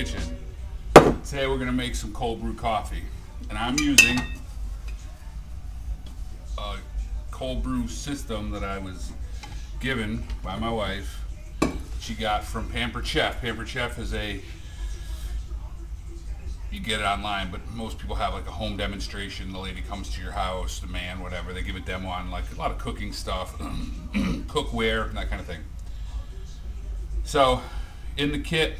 kitchen. Today we're gonna make some cold brew coffee, and I'm using a cold brew system that I was given by my wife. She got from Pampered Chef. Pampered Chef is you get it online, but most people have like a home demonstration. The lady comes to your house, the man, whatever. They give a demo on like a lot of cooking stuff, cookware, that kind of thing. So in the kit,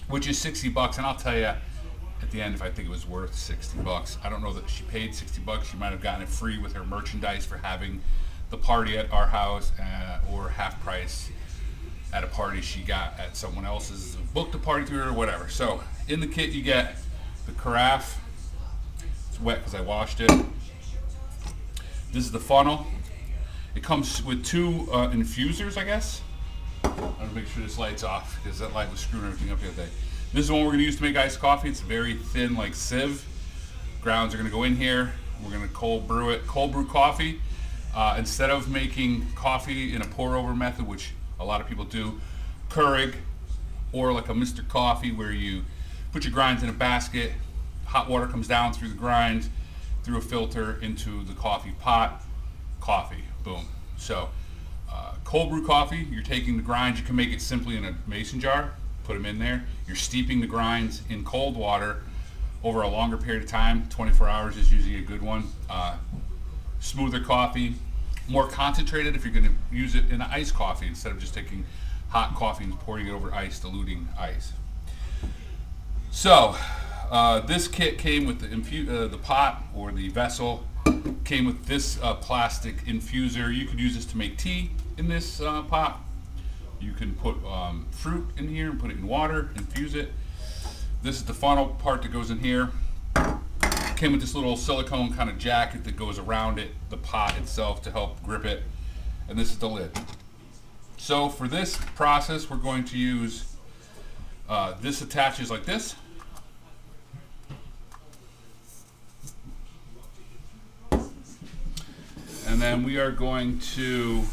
which is 60 bucks, and I'll tell you at the end if I think it was worth 60 bucks. I don't know that she paid 60 bucks. She might have gotten it free with her merchandise for having the party at our house, or half price at a party she got at someone else's, booked a party through her or whatever. So in the kit you get the carafe. It's wet because I washed it. This is the funnel. It comes with two infusers, I guess. I'm gonna make sure this light's off because that light was screwing everything up the other day. This is the one we're gonna use to make iced coffee. It's very thin, like sieve. Grounds are gonna go in here. We're gonna cold brew it. Cold brew coffee. Instead of making coffee in a pour over method, which a lot of people do, Keurig, or like a Mr. Coffee where you put your grinds in a basket, hot water comes down through the grinds, through a filter into the coffee pot, coffee, boom. So cold brew coffee, you're taking the grinds, you can make it simply in a mason jar, put them in there, you're steeping the grinds in cold water over a longer period of time. 24 hours is usually a good one. Smoother coffee, more concentrated if you're going to use it in an iced coffee instead of just taking hot coffee and pouring it over ice, diluting ice. So this kit came with the pot or the vessel, came with this plastic infuser. You could use this to make tea in this pot. You can put fruit in here and put it in water, infuse it. This is the funnel part that goes in here. Came with this little silicone kind of jacket that goes around it, the pot itself, to help grip it. And this is the lid. So for this process, we're going to use, this attaches like this. And then we are going to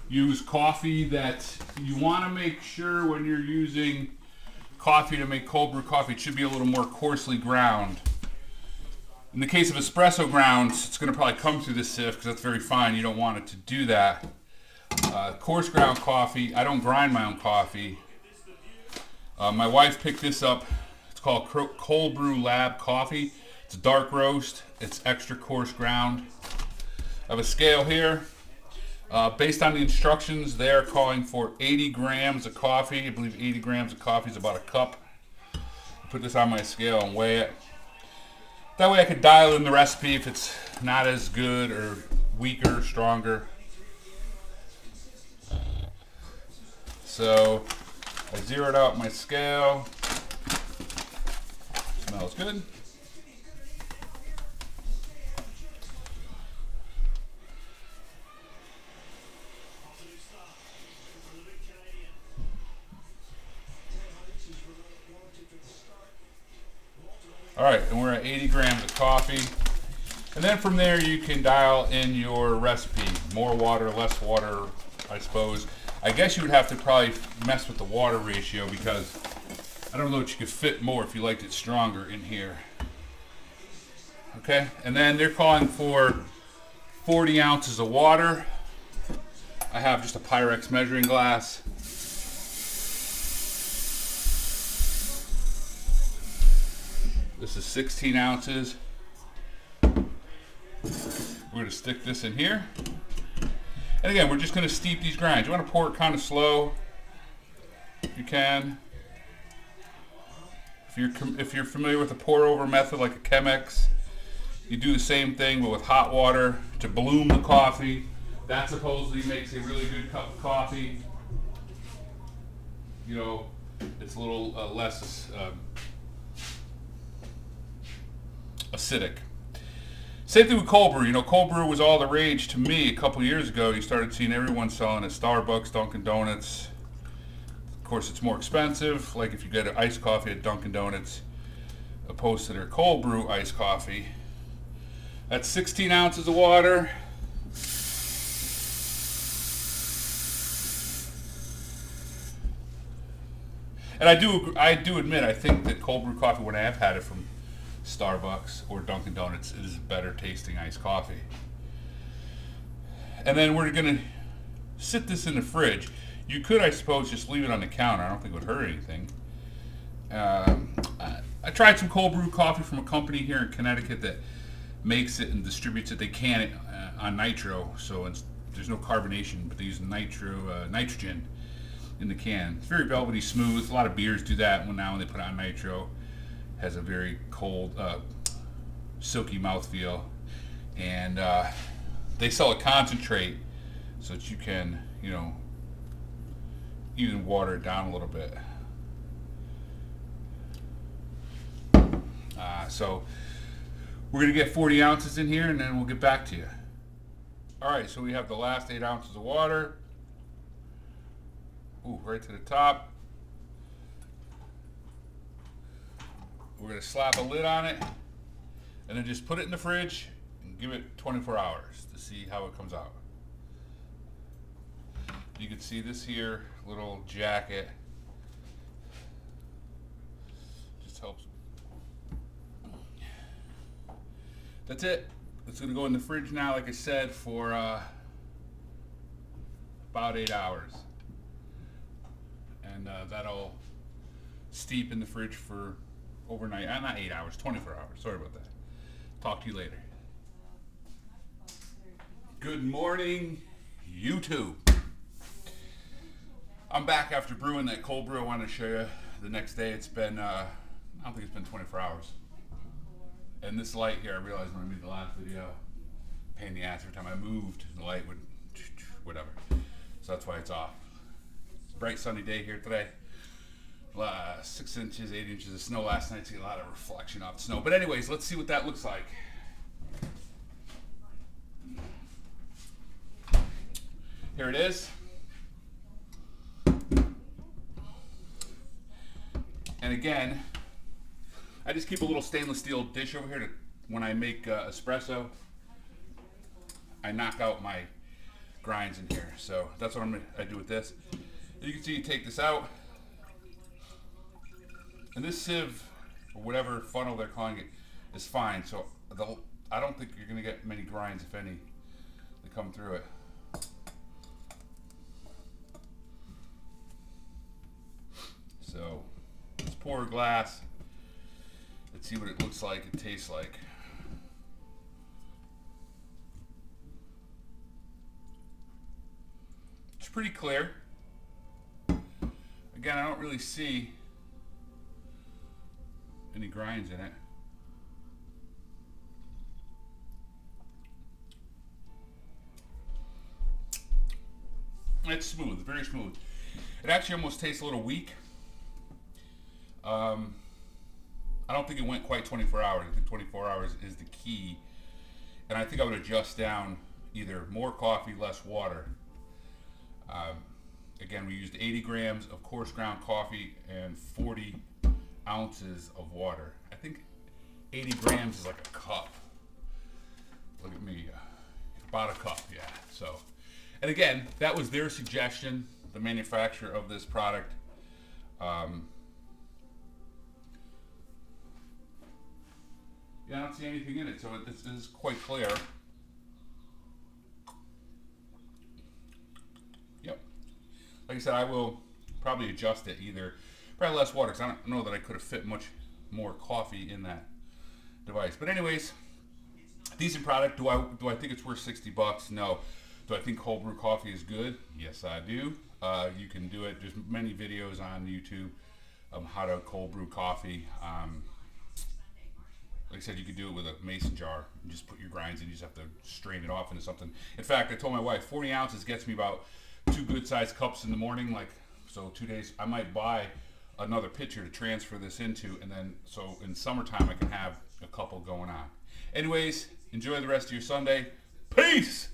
use coffee that you want to make sure when you're using coffee to make cold brew coffee, it should be a little more coarsely ground. In the case of espresso grounds, it's going to probably come through this sieve because that's very fine. You don't want it to do that. Coarse ground coffee, I don't grind my own coffee. My wife picked this up. It's called Cold Brew Lab coffee. It's a dark roast. It's extra coarse ground. I have a scale here. Based on the instructions, they're calling for 80 grams of coffee. I believe 80 grams of coffee is about a cup. Put this on my scale and weigh it. That way I could dial in the recipe if it's not as good or weaker, stronger. So I zeroed out my scale. Smells good. All right, and we're at 80 grams of coffee. And then from there you can dial in your recipe. More water, less water, I suppose. I guess you would have to probably mess with the water ratio because I don't know that you could fit more if you liked it stronger in here. Okay, and then they're calling for 40 ounces of water. I have just a Pyrex measuring glass. This is 16 ounces. We're going to stick this in here. And again, we're just going to steep these grinds. You want to pour it kind of slow, if you can. If you're familiar with the pour over method like a Chemex, you do the same thing but with hot water to bloom the coffee. That supposedly makes a really good cup of coffee. You know, it's a little less acidic. Same thing with cold brew. You know, cold brew was all the rage to me a couple years ago. You started seeing everyone selling at Starbucks, Dunkin' Donuts. Of course, it's more expensive. Like if you get an iced coffee at Dunkin' Donuts, opposed to their cold brew iced coffee. That's 16 ounces of water. And I do admit, I think that cold brew coffee, when I have had it from Starbucks or Dunkin' Donuts, it is better tasting iced coffee. And then we're gonna sit this in the fridge. You could, I suppose, just leave it on the counter. I don't think it would hurt anything. I tried some cold brew coffee from a company here in Connecticut that makes it and distributes it. They can it on nitro, so there's no carbonation, but they use nitrogen in the can. It's very velvety smooth. A lot of beers do that when they put it on nitro. Has a very cold, silky mouthfeel, and they sell a concentrate so that you can, even water it down a little bit. So we're going to get 40 ounces in here, and then we'll get back to you. All right, so we have the last 8 ounces of water. Ooh, right to the top. We're going to slap a lid on it, and then just put it in the fridge and give it 24 hours to see how it comes out. You can see this here little jacket. Just helps. That's it. It's going to go in the fridge now, like I said, for about 8 hours. And that'll steep in the fridge for overnight. Not 8 hours, 24 hours. Sorry about that. Talk to you later. Good morning, YouTube. I'm back after brewing that cold brew. I wanted to show you the next day. It's been, I don't think it's been 24 hours. And this light here, I realized when I made the last video, pain in the ass every time I moved, the light would, whatever. So that's why it's off. It's a bright sunny day here today. 6 inches, 8 inches of snow last night, so a lot of reflection off the snow. But anyways, let's see what that looks like. Here it is. And again, I just keep a little stainless steel dish over here to, when I make espresso, I knock out my grinds in here. So that's what I do with this. You can see you take this out, and this sieve, or whatever funnel they're calling it, is fine. So I don't think you're going to get many grinds, if any, that come through it. So let's pour a glass. Let's see what it looks like, it tastes like. It's pretty clear. Again, I don't really see any grinds in it. It's smooth, very smooth. It actually almost tastes a little weak. I don't think it went quite 24 hours. I think 24 hours is the key. And I think I would adjust down either more coffee, less water. Again, we used 80 grams of coarse ground coffee and 40 ounces of water. I think 80 grams is like a cup. Look at me, about a cup, yeah. So, and again, that was their suggestion, the manufacturer of this product. Yeah, I don't see anything in it, so this is quite clear. Yep. Like I said, I will probably adjust it either, probably less water, because I don't know that I could have fit much more coffee in that device. But anyways, decent product. Do I think it's worth 60 bucks? No. Do I think cold brew coffee is good? Yes, I do. You can do it. There's many videos on YouTube how to cold brew coffee. Like I said, you could do it with a mason jar and just put your grinds in. You just have to strain it off into something. In fact, I told my wife 40 ounces gets me about 2 good-sized cups in the morning. Like, so 2 days, I might buy another pitcher to transfer this into, and then so in summertime I can have a couple going on. Anyways, enjoy the rest of your Sunday. Peace!